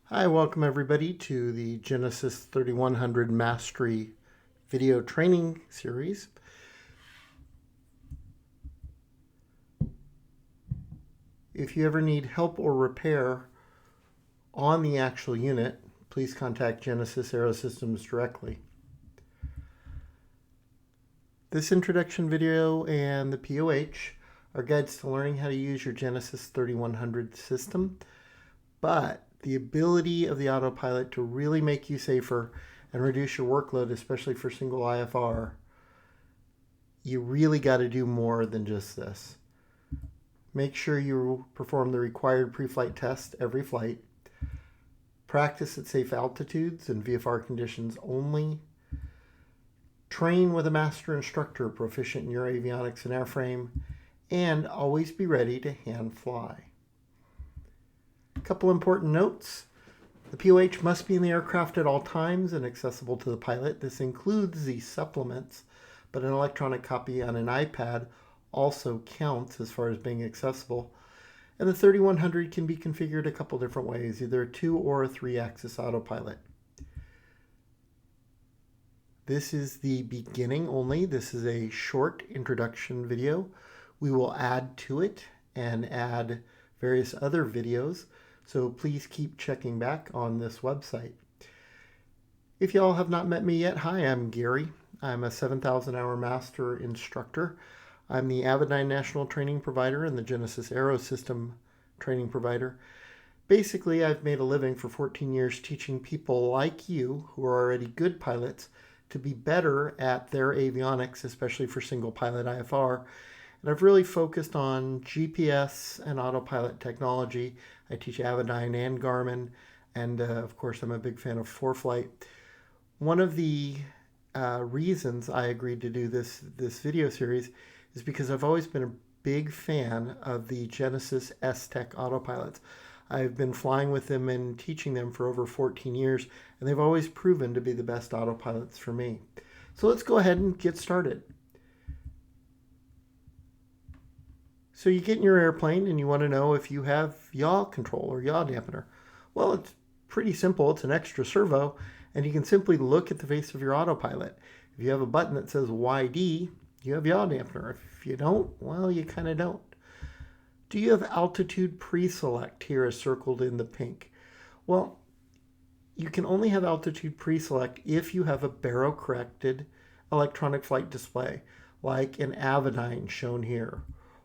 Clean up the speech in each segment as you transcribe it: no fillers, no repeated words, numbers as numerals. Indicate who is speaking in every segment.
Speaker 1: Hi, welcome everybody to the Genesys 3100 Mastery video training series. If you ever need help or repair on the actual unit, please contact Genesys Aerosystems directly. This introduction video and the POH are guides to learning how to use your Genesys 3100 system, but the ability of the autopilot to really make you safer and reduce your workload, especially for single IFR, you really got to do more than just this. Make sure you perform the required pre-flight test every flight. Practice at safe altitudes and VFR conditions only. Train with a master instructor proficient in your avionics and airframe, and always be ready to hand fly. A couple important notes. The POH must be in the aircraft at all times and accessible to the pilot. This includes the supplements, but an electronic copy on an iPad also counts as far as being accessible. And the 3100 can be configured a couple different ways, either a 2 or a 3-axis autopilot. This is the beginning only. This is a short introduction video. We will add to it and add various other videos, so please keep checking back on this website. If y'all have not met me yet, hi, I'm Gary. I'm a 7,000 hour master instructor. I'm the Avidyne National Training Provider and the Genesys Aerosystem Training Provider. Basically, I've made a living for 14 years teaching people like you who are already good pilots to be better at their avionics, especially for single pilot IFR. And I've really focused on GPS and autopilot technology. I teach Avidyne and Garmin, and of course I'm a big fan of ForeFlight. One of the reasons I agreed to do this video series is because I've always been a big fan of the Genesys S-TEC autopilots. I've been flying with them and teaching them for over 14 years, and they've always proven to be the best autopilots for me. So let's go ahead and get started. So you get in your airplane and you want to know if you have yaw control or yaw dampener. Well, it's pretty simple. It's an extra servo, and you can simply look at the face of your autopilot. If you have a button that says YD, you have yaw dampener. If you don't, well, you kind of don't. Do you have altitude pre-select? Here is circled in the pink. Well, you can only have altitude pre-select if you have a baro-corrected electronic flight display, like an Avidyne shown here,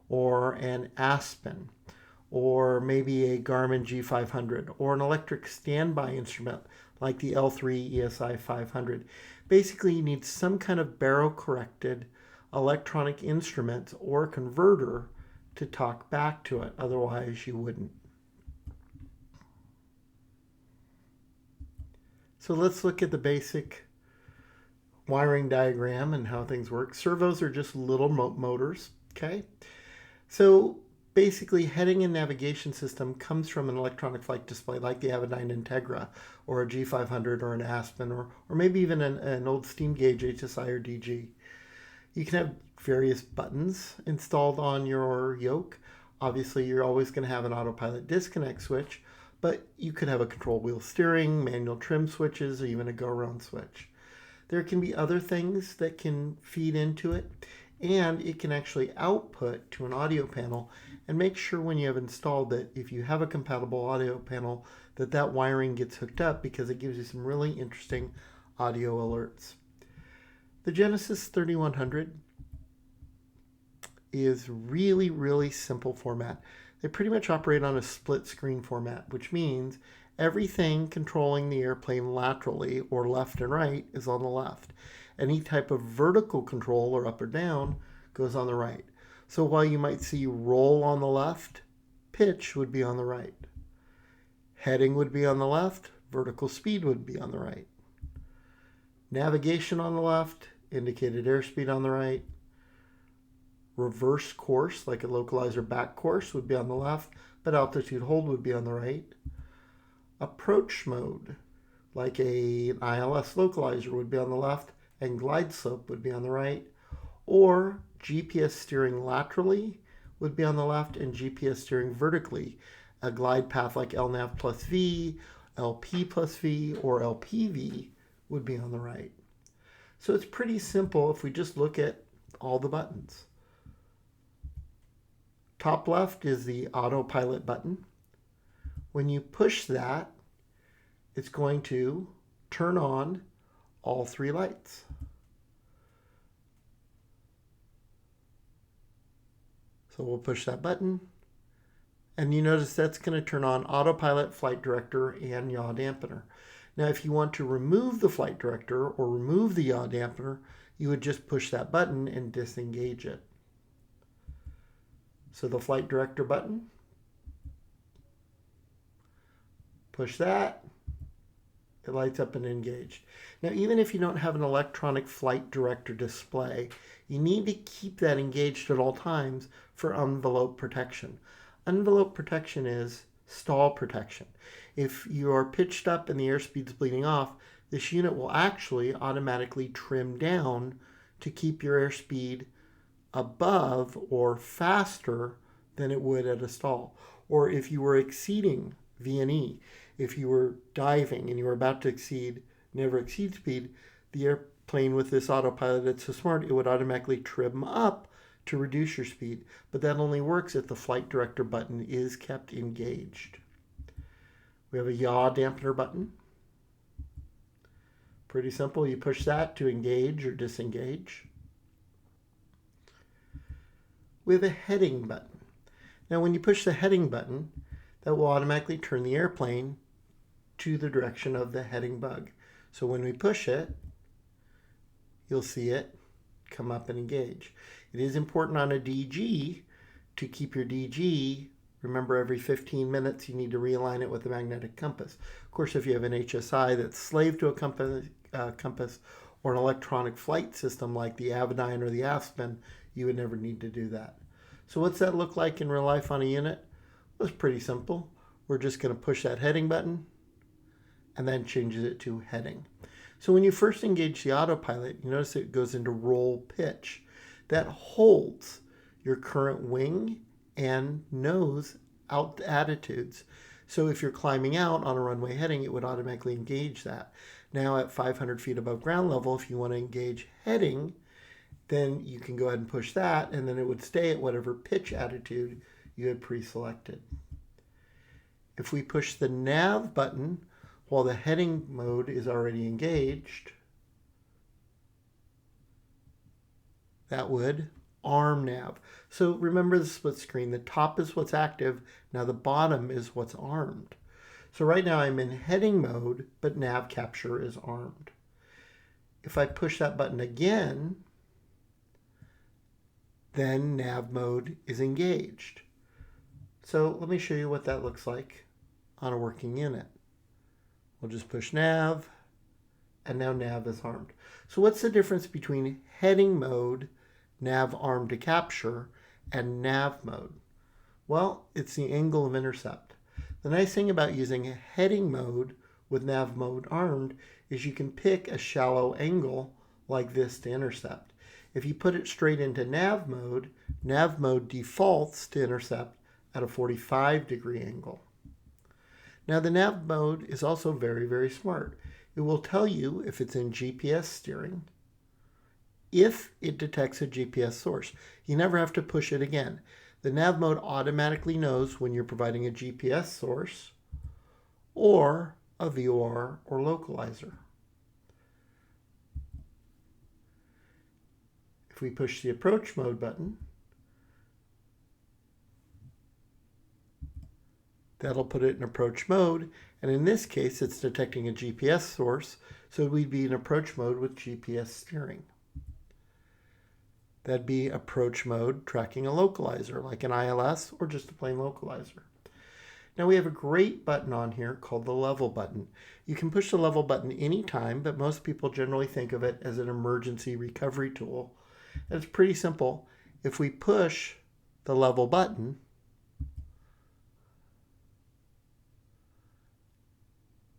Speaker 1: or an Aspen, or maybe a Garmin G500, or an electric standby instrument like the L3 ESI 500. Basically, you need some kind of baro-corrected electronic instrument or converter to talk back to it. Otherwise, you wouldn't. So let's look at the basic wiring diagram and how things work. Servos are just little motors, okay? So basically, heading and navigation system comes from an electronic flight display like the Avidyne Integra or a G500 or an Aspen or maybe even an old steam gauge HSI or DG. You can have various buttons installed on your yoke. Obviously, you're always going to have an autopilot disconnect switch, but you could have a control wheel steering, manual trim switches, or even a go-around switch. There can be other things that can feed into it, and it can actually output to an audio panel. And make sure when you have installed it, if you have a compatible audio panel, that wiring gets hooked up, because it gives you some really interesting audio alerts. The Genesys 3100 is really simple format. They pretty much operate on a split screen format, which means everything controlling the airplane laterally or left and right is on the left. Any type of vertical control or up or down goes on the right. So while you might see roll on the left, pitch would be on the right. Heading would be on the left, vertical speed would be on the right. Navigation on the left, indicated airspeed on the right. Reverse course, like a Localizer back course, would be on the left, but altitude hold would be on the right. Approach mode, like an ILS Localizer, would be on the left, and glide slope would be on the right. Or GPS steering laterally would be on the left, and GPS steering vertically, a glide path like LNAV plus V, LP plus V or LPV would be on the right. So it's pretty simple if we just look at all the buttons. Top left is the Autopilot button. When you push that, it's going to turn on all three lights. So we'll push that button, and you notice that's going to turn on Autopilot, Flight Director, and yaw dampener. Now, if you want to remove the Flight Director or remove the yaw dampener, you would just push that button and disengage it. So the Flight Director button, push that, it lights up and engaged. Now, even if you don't have an electronic Flight Director display, you need to keep that engaged at all times for envelope protection. Envelope protection is stall protection. If you are pitched up and the airspeed's bleeding off, this unit will actually automatically trim down to keep your airspeed above or faster than it would at a stall. Or if you were exceeding V&E, if you were diving and you were about to exceed never exceed speed, the airplane with this autopilot, it's so smart, it would automatically trim up to reduce your speed. But that only works if the Flight Director button is kept engaged. We have a yaw dampener button. Pretty simple. You push that to engage or disengage. We have a heading button. Now, when you push the heading button, that will automatically turn the airplane to the direction of the heading bug. So when we push it, you'll see it come up and engage. It is important on a DG to keep your DG. Remember, every 15 minutes you need to realign it with the magnetic compass. Of course, if you have an HSI that's slave to a compass or an electronic flight system like the Avidyne or the Aspen, you would never need to do that. So what's that look like in real life on a unit? Well, it's pretty simple. We're just going to push that heading button and then changes it to heading. So when you first engage the autopilot, you notice it goes into roll pitch. That holds your current wing and nose out attitudes. So if you're climbing out on a runway heading, it would automatically engage that. Now at 500 feet above ground level, if you want to engage heading, then you can go ahead and push that, and then it would stay at whatever pitch attitude you had pre-selected. If we push the nav button while the heading mode is already engaged, that would arm nav. So remember the split screen. The top is what's active. Now the bottom is what's armed. So right now I'm in heading mode, but nav capture is armed. If I push that button again, then nav mode is engaged. So let me show you what that looks like on a working unit. We'll just push nav, and now nav is armed. So what's the difference between heading mode, nav armed to capture, and nav mode? Well, it's the angle of intercept. The nice thing about using heading mode with nav mode armed is you can pick a shallow angle like this to intercept. If you put it straight into nav mode defaults to intercept at a 45-degree angle. Now the nav mode is also very, very smart. It will tell you if it's in GPS steering, if it detects a GPS source. You never have to push it again. The nav mode automatically knows when you're providing a GPS source or a VOR or localizer. If we push the approach mode button, that'll put it in approach mode, and in this case it's detecting a GPS source, so we'd be in approach mode with GPS steering. That'd be approach mode tracking a localizer, like an ILS or just a plain localizer. Now we have a great button on here called the level button. You can push the level button anytime, but most people generally think of it as an emergency recovery tool. And it's pretty simple. If we push the level button,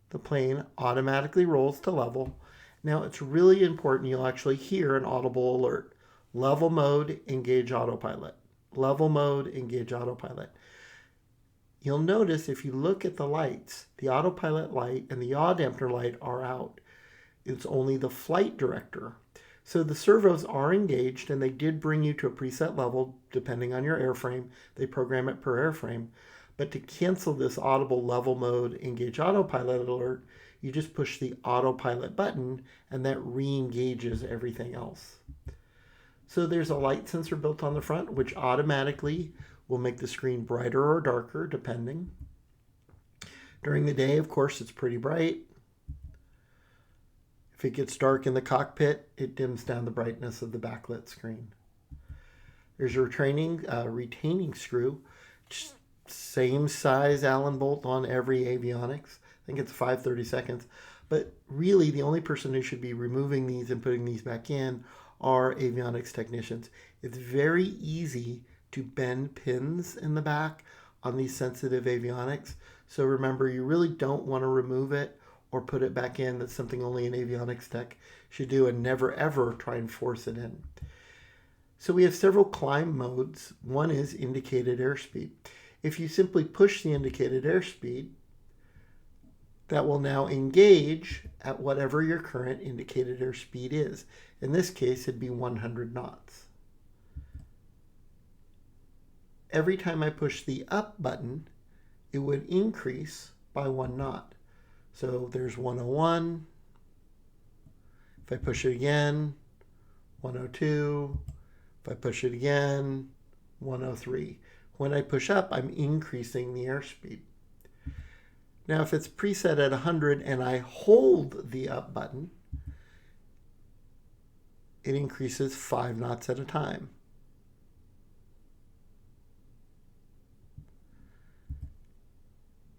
Speaker 1: the plane automatically rolls to level. Now it's really important you'll actually hear an audible alert. Level mode, engage autopilot. Level mode, engage autopilot. you'll notice if you look at the lights, the autopilot light and the yaw dampener light are out. It's only the flight director. So the servos are engaged, and they did bring you to a preset level depending on your airframe. They program it per airframe. But to cancel this audible level mode engage autopilot alert, you just push the autopilot button and that re-engages everything else. So there's a light sensor built on the front which automatically will make the screen brighter or darker depending. During the day, of course, it's pretty bright. If it gets dark in the cockpit, it dims down the brightness of the backlit screen. There's a retaining screw, same size Allen bolt on every avionics. I think it's 5/32. But really, the only person who should be removing these and putting these back in are avionics technicians. It's very easy to bend pins in the back on these sensitive avionics. So remember, you really don't want to remove it or put it back in. That's something only an avionics tech should do, and never ever try and force it in. So we have several climb modes. One is indicated airspeed. If you simply push the indicated airspeed, that will now engage at whatever your current indicated airspeed is. In this case, it'd be 100 knots. Every time I push the up button, it would increase by 1 knot. So there's 101. If I push it again, 102. If I push it again, 103. When I push up, I'm increasing the airspeed. Now, if it's preset at 100 and I hold the up button, it increases 5 knots at a time.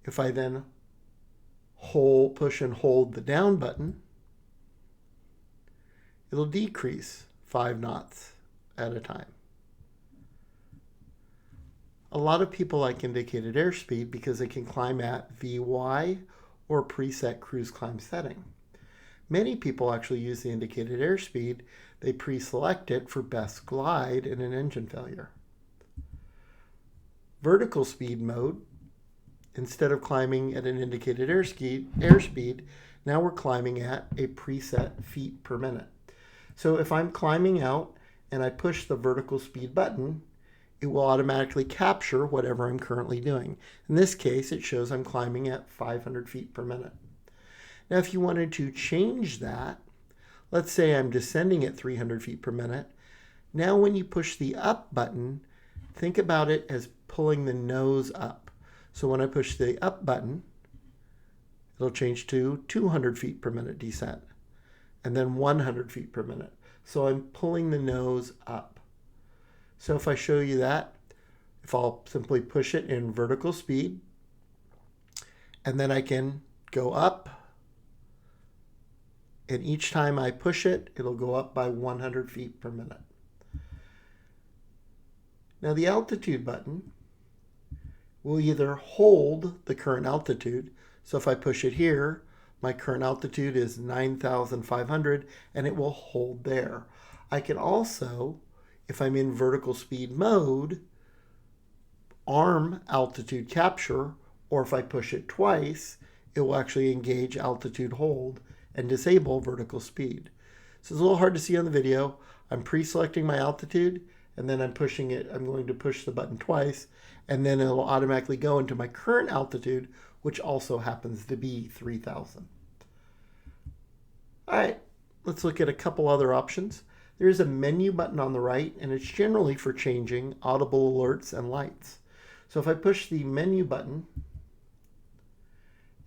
Speaker 1: If I then push and hold the down button, it'll decrease 5 knots at a time. A lot of people like indicated airspeed because they can climb at VY or preset cruise climb setting. Many people actually use the indicated airspeed. They pre-select it for best glide in an engine failure. Vertical speed mode, instead of climbing at an indicated airspeed, now we're climbing at a preset feet per minute. So if I'm climbing out and I push the vertical speed button, it will automatically capture whatever I'm currently doing. In this case, it shows I'm climbing at 500 feet per minute. Now, if you wanted to change that, let's say I'm descending at 300 feet per minute. Now, when you push the up button, think about it as pulling the nose up. So when I push the up button, it'll change to 200 feet per minute descent, and then 100 feet per minute. So I'm pulling the nose up. So if I show you that, if I'll simply push it in vertical speed, and then I can go up, and each time I push it, it'll go up by 100 feet per minute. Now the altitude button will either hold the current altitude. So if I push it here, my current altitude is 9,500, and it will hold there. I can also, if I'm in vertical speed mode, arm altitude capture, or if I push it twice, it will actually engage altitude hold and disable vertical speed. So it's a little hard to see on the video. I'm pre-selecting my altitude, and then I'm pushing it. I'm going to push the button twice, and then it'll automatically go into my current altitude, which also happens to be 3,000. All right, let's look at a couple other options. There's a menu button on the right, and it's generally for changing audible alerts and lights. So if I push the menu button,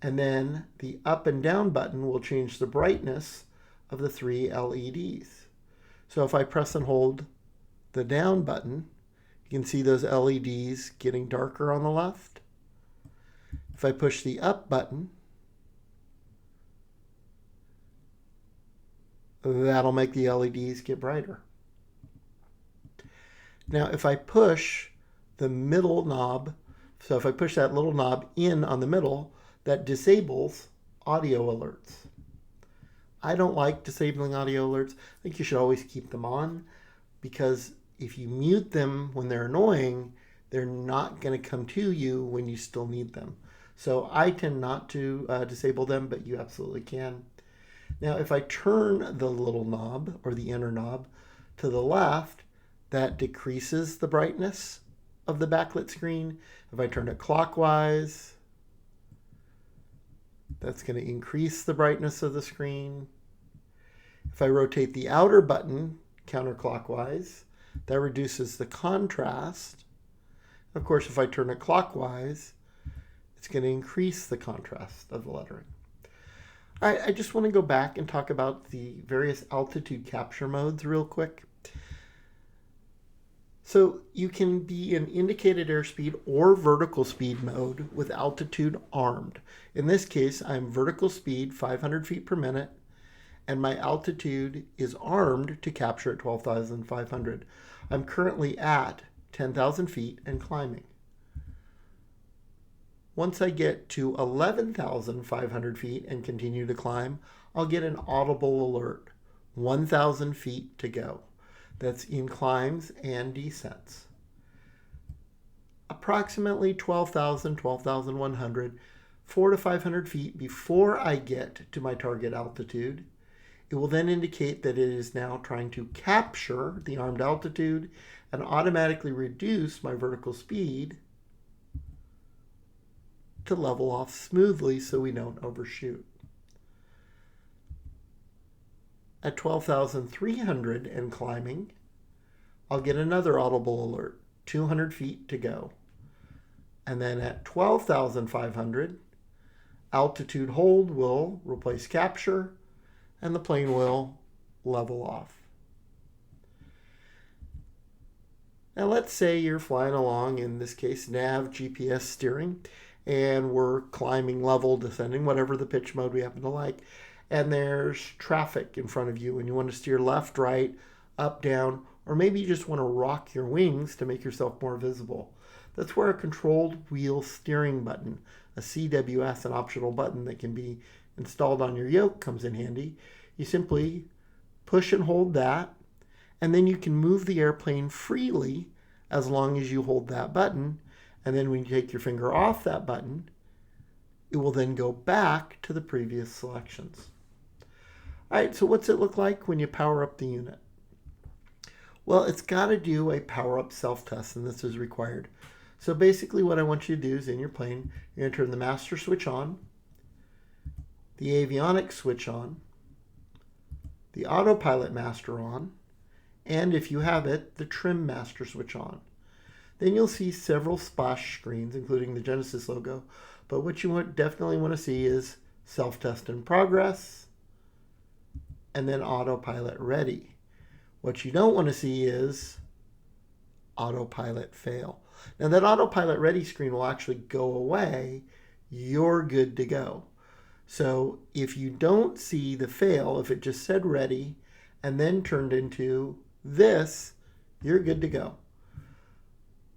Speaker 1: and then the up and down button will change the brightness of the 3 LEDs. So if I press and hold the down button, you can see those LEDs getting darker on the left. If I push the up button, that'll make the LEDs get brighter. Now, if I push the middle knob, so if I push that little knob in on the middle, that disables audio alerts. I don't like disabling audio alerts. I think you should always keep them on, because if you mute them when they're annoying, they're not going to come to you when you still need them. So I tend not to disable them, but you absolutely can. Now, if I turn the little knob or the inner knob to the left, that decreases the brightness of the backlit screen. If I turn it clockwise, that's going to increase the brightness of the screen. If I rotate the outer button counterclockwise, that reduces the contrast. Of course, if I turn it clockwise, it's going to increase the contrast of the lettering. All right, I just want to go back and talk about the various altitude capture modes real quick. So you can be in indicated airspeed or vertical speed mode with altitude armed. In this case, I'm vertical speed 500 feet per minute, and my altitude is armed to capture at 12,500. I'm currently at 10,000 feet and climbing. Once I get to 11,500 feet and continue to climb, I'll get an audible alert. 1,000 feet to go. That's in climbs and descents. Approximately 12,000, 12,100, 400 to 500 feet before I get to my target altitude, it will then indicate that it is now trying to capture the armed altitude and automatically reduce my vertical speed to level off smoothly so we don't overshoot. At 12,300 and climbing, I'll get another audible alert, 200 feet to go. And then at 12,500, altitude hold will replace capture, and the plane will level off. Now let's say you're flying along, in this case nav, GPS steering, and we're climbing level, descending, whatever the pitch mode we happen to like, and there's traffic in front of you and you want to steer left, right, up, down, or maybe you just want to rock your wings to make yourself more visible. That's where a controlled wheel steering button, a CWS, an optional button that can be installed on your yoke, comes in handy. You simply push and hold that, and then you can move the airplane freely as long as you hold that button. And then when you take your finger off that button, it will then go back to the previous selections. All right, so what's it look like when you power up the unit? Well, it's got to do a power up self-test, and this is required. So basically what I want you to do is in your plane, you're going to turn the master switch on, the avionics switch on, the autopilot master on, and if you have it, the trim master switch on. Then you'll see several splash screens, including the Genesys logo, but what you definitely want to see is self-test in progress, and then autopilot ready. What you don't want to see is autopilot fail. Now that autopilot ready screen will actually go away. You're good to go. So if you don't see the fail, if it just said ready and then turned into this, you're good to go.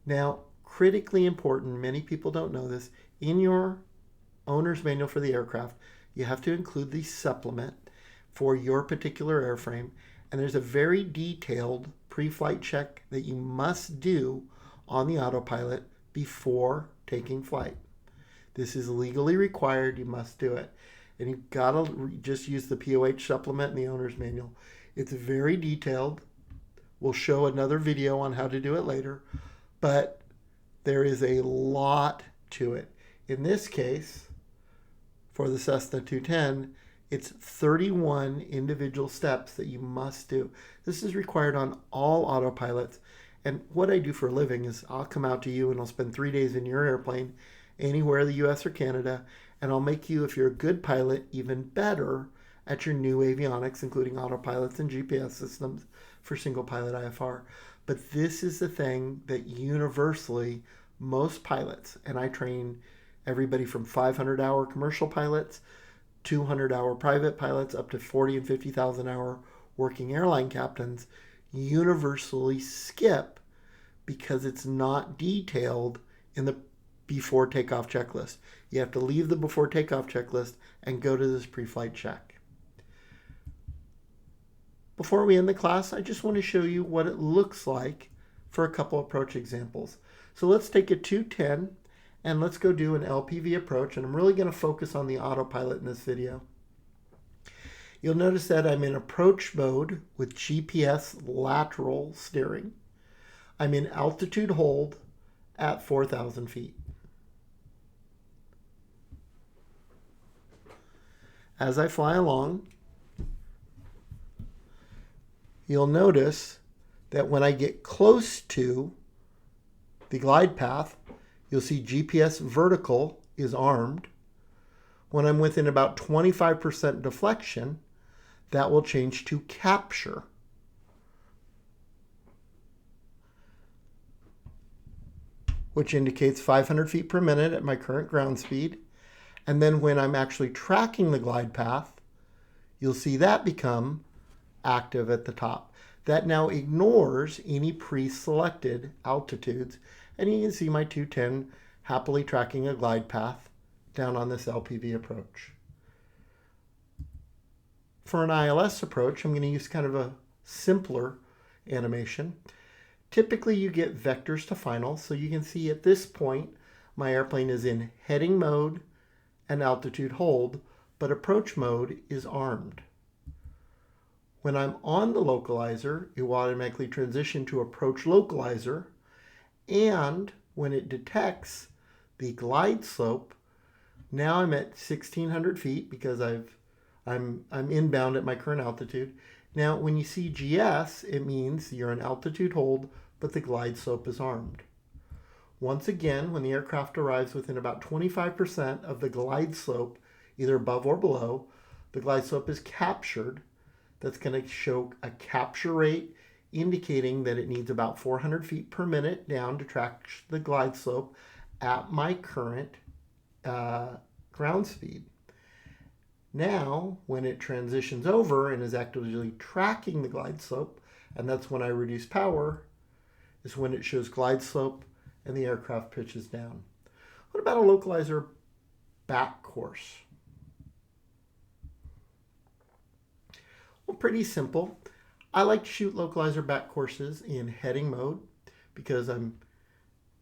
Speaker 1: Now, critically important, many people don't know this, in your owner's manual for the aircraft, you have to include the supplement for your particular airframe, and there's a very detailed pre-flight check that you must do on the autopilot before taking flight. This is legally required, you must do it. And you've got to just use the POH supplement in the owner's manual. It's very detailed. We'll show another video on how to do it later, but there is a lot to it. In this case, for the Cessna 210, it's 31 individual steps that you must do. This is required on all autopilots. And what I do for a living is I'll come out to you and I'll spend 3 days in your airplane, anywhere in the US or Canada, and I'll make you, if you're a good pilot, even better at your new avionics, including autopilots and GPS systems for single pilot IFR. But this is the thing that universally most pilots, and I train everybody from 500-hour commercial pilots, 200-hour private pilots, up to 40 and 50,000 hour working airline captains, universally skip because it's not detailed in the before takeoff checklist. You have to leave the before takeoff checklist and go to this pre-flight check. Before we end the class, I just want to show you what it looks like for a couple approach examples. So let's take a 210 and let's go do an LPV approach. And I'm really going to focus on the autopilot in this video. You'll notice that I'm in approach mode with GPS lateral steering. I'm in altitude hold at 4,000 feet. As I fly along, you'll notice that when I get close to the glide path, you'll see GPS vertical is armed. When I'm within about 25% deflection, that will change to capture. Which indicates 500 feet per minute at my current ground speed. And then when I'm actually tracking the glide path, you'll see that become active at the top. That now ignores any pre-selected altitudes. And you can see my 210 happily tracking a glide path down on this LPV approach. For an ILS approach, I'm going to use kind of a simpler animation. Typically you get vectors to final, so you can see at this point my airplane is in heading mode and altitude hold, but approach mode is armed. When I'm on the localizer, it will automatically transition to approach localizer, and when it detects the glide slope, now I'm at 1,600 feet because I'm inbound at my current altitude. Now, when you see GS, it means you're in altitude hold, but the glide slope is armed. Once again, when the aircraft arrives within about 25% of the glide slope, either above or below, the glide slope is captured. That's going to show a capture rate indicating that it needs about 400 feet per minute down to track the glide slope at my current ground speed. Now, when it transitions over and is actively tracking the glide slope, and that's when I reduce power, is when it shows glide slope and the aircraft pitches down. What about a localizer back course? Well, pretty simple. I like to shoot localizer back courses in heading mode because I'm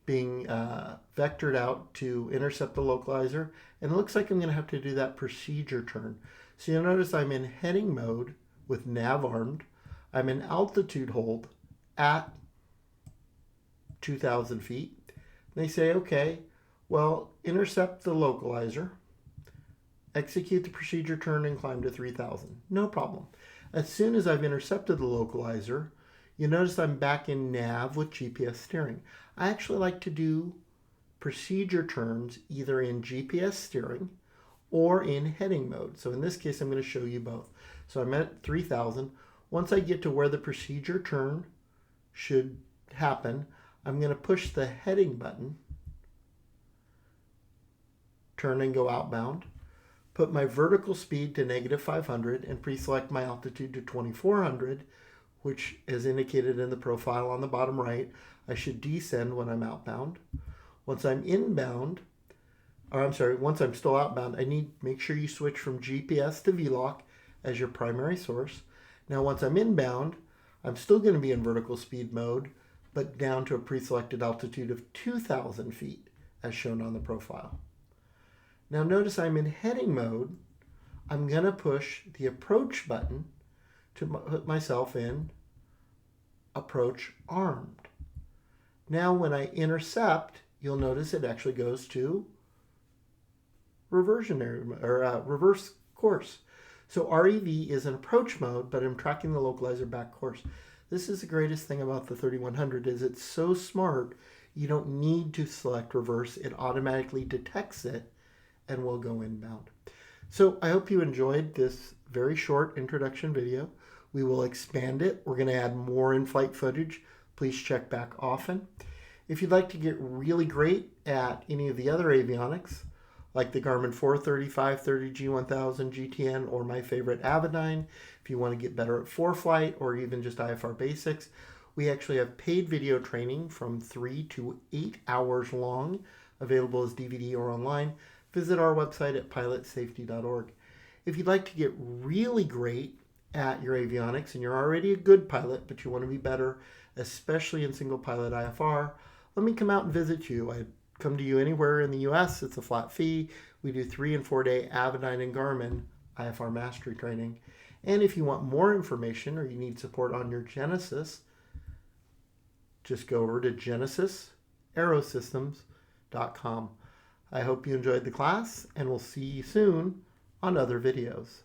Speaker 1: being vectored out to intercept the localizer, and it looks like I'm going to have to do that procedure turn. So you'll notice I'm in heading mode with nav armed. I'm in altitude hold at 2,000 feet. They say, okay, well, intercept the localizer, execute the procedure turn, and climb to 3,000. No problem. As soon as I've intercepted the localizer, you notice I'm back in nav with GPS steering. I actually like to do procedure turns either in GPS steering or in heading mode. So in this case, I'm going to show you both. So I'm at 3,000. Once I get to where the procedure turn should happen, I'm going to push the heading button, turn and go outbound, put my vertical speed to -500 and pre-select my altitude to 2,400, which is indicated in the profile on the bottom right. I should descend when I'm outbound. Once I'm inbound, once I'm still outbound, I need to make sure you switch from GPS to VLOC as your primary source. Now, once I'm inbound, I'm still going to be in vertical speed mode, but down to a pre-selected altitude of 2,000 feet, as shown on the profile. Now, notice I'm in heading mode. I'm going to push the approach button to put myself in approach armed. Now, when I intercept, you'll notice it actually goes to reverse course. So REV is in approach mode, but I'm tracking the localizer back course. This is the greatest thing about the 3100 is it's so smart, you don't need to select reverse. It automatically detects it and will go inbound. So I hope you enjoyed this very short introduction video. We will expand it. We're going to add more in-flight footage. Please check back often. If you'd like to get really great at any of the other avionics, like the Garmin 430, 530, G1000, GTN, or my favorite Avidyne, if you want to get better at ForeFlight or even just IFR basics, we actually have paid video training from 3 to 8 hours long, available as DVD or online. Visit our website at pilotsafety.org. If you'd like to get really great at your avionics and you're already a good pilot, but you want to be better, especially in single pilot IFR, let me come out and visit you. I'd come to you anywhere in the US. It's a flat fee. We do 3 and 4 day Avidine and Garmin IFR mastery training. And if you want more information or you need support on your Genesys, just go over to GenesysAerosystems.com. I hope you enjoyed the class, and we'll see you soon on other videos.